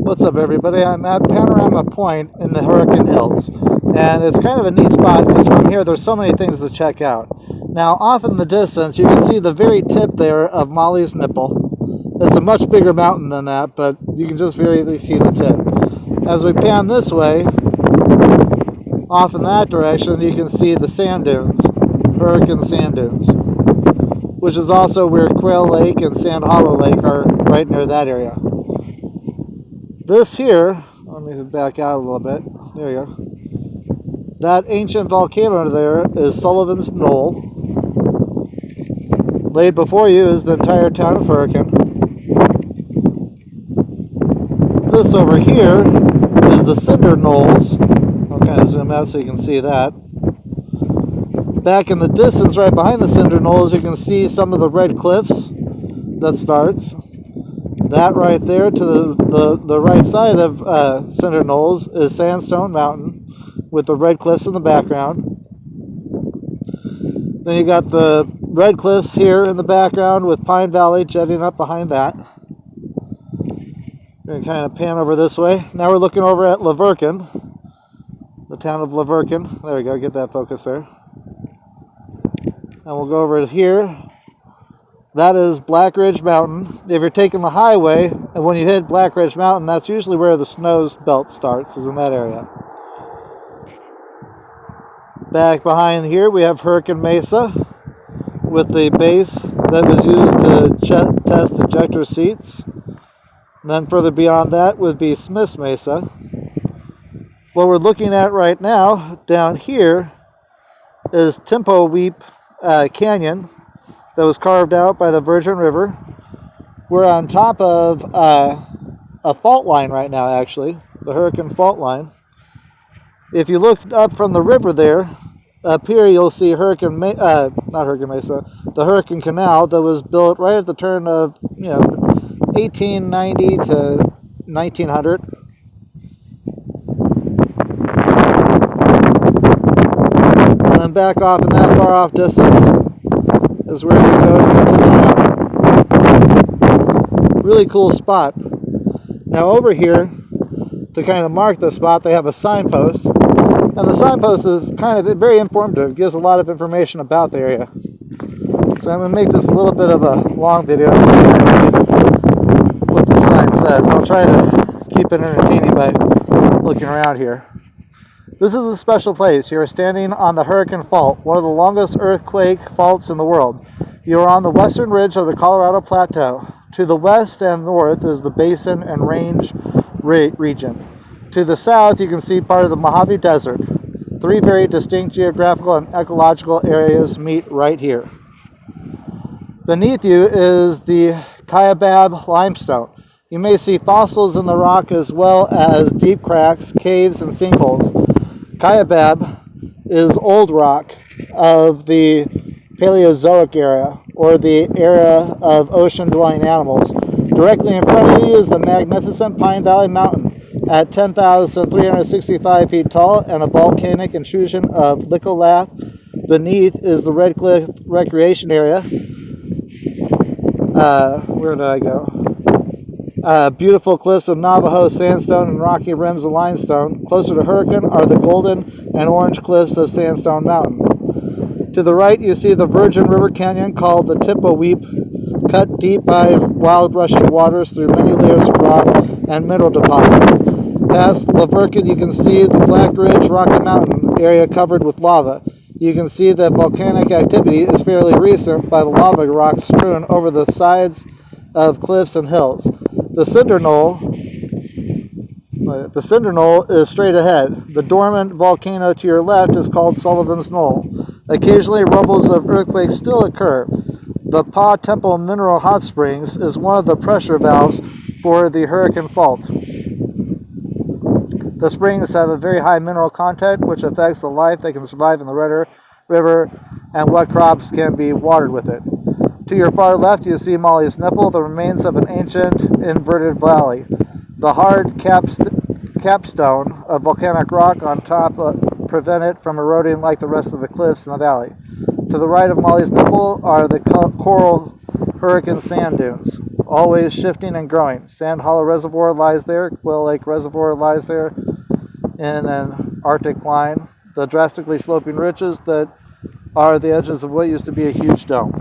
What's up, everybody? I'm at Panorama Point in the Hurricane Hills, and it's kind of a neat spot because from here there's so many things to check out. Now, off in the distance, you can see the very tip there of Molly's Nipple. It's a much bigger mountain than that, but you can just barely see the tip. As we pan this way, off in that direction, you can see the sand dunes, Hurricane Sand Dunes, which is also where Quail Lake and Sand Hollow Lake are right near that area. This here, let me back out a little bit, there you go. That ancient volcano there is Sullivan's Knoll. Laid before you is the entire town of Hurricane. This over here is the Cinder Knolls. I'll kind of zoom out so you can see that. Back in the distance, right behind the Cinder Knolls, you can see some of the red cliffs that starts. That right there to the right side of Cinder Knolls is Sandstone Mountain with the red cliffs in the background. Then you got the red cliffs here in the background with Pine Valley jetting up behind that. We're going to kind of pan over this way. Now we're looking over at Laverkin, the town of Laverkin. There we go, get that focus there. And we'll go over here. That is Black Ridge Mountain. If you're taking the highway, and when you hit Black Ridge Mountain, that's usually where the snow belt starts, is in that area. Back behind here, we have Hurricane Mesa with the base that was used to test ejector seats. And then further beyond that would be Smith's Mesa. What we're looking at right now, down here, is Timpoweep Canyon that was carved out by the Virgin River. We're on top of a fault line right now, actually, the Hurricane Fault Line. If you look up from the river there, up here you'll see not Hurricane Mesa, the Hurricane Canal that was built right at the turn of 1890 to 1900. And then back off in that far off distance is where you go to get to the really cool spot. Now over here, to kind of mark the spot, they have a signpost. And the signpost is kind of very informative. It gives a lot of information about the area. So I'm going to make this a little bit of a long video so you can read what the sign says. I'll try to keep it entertaining by looking around here. This is a special place. You are standing on the Hurricane Fault, one of the longest earthquake faults in the world. You are on the western ridge of the Colorado Plateau. To the west and north is the Basin and Range region. To the south, you can see part of the Mojave Desert. Three very distinct geographical and ecological areas meet right here. Beneath you is the Kaibab limestone. You may see fossils in the rock as well as deep cracks, caves, and sinkholes. Kaibab is old rock of the Paleozoic era, or the era of ocean-dwelling animals. Directly in front of you is the magnificent Pine Valley Mountain at 10,365 feet tall and a volcanic intrusion of litholathe. Beneath is the Red Cliff Recreation Area. Where did I go? Beautiful cliffs of Navajo sandstone and rocky rims of limestone. Closer to Hurricane are the golden and orange cliffs of Sandstone Mountain. To the right, you see the Virgin River Canyon called the Timpoweep, cut deep by wild rushing waters through many layers of rock and mineral deposits. Past Laverkin, you can see the Black Ridge Rocky Mountain area covered with lava. You can see that volcanic activity is fairly recent by the lava rocks strewn over the sides of cliffs and hills. The Cinder Knoll is straight ahead. The dormant volcano to your left is called Sullivan's Knoll. Occasionally, rumbles of earthquakes still occur. The Pa Temple Mineral Hot Springs is one of the pressure valves for the Hurricane Fault. The springs have a very high mineral content, which affects the life that can survive in the river and what crops can be watered with it. To your far left, you see Molly's Nipple, the remains of an ancient inverted valley. The hard capstone of volcanic rock on top prevent it from eroding like the rest of the cliffs in the valley. To the right of Molly's Nipple are the coral hurricane sand dunes, always shifting and growing. Sand Hollow Reservoir lies there, Quill Lake Reservoir lies there, in an Arctic line. The drastically sloping ridges that are the edges of what used to be a huge dome.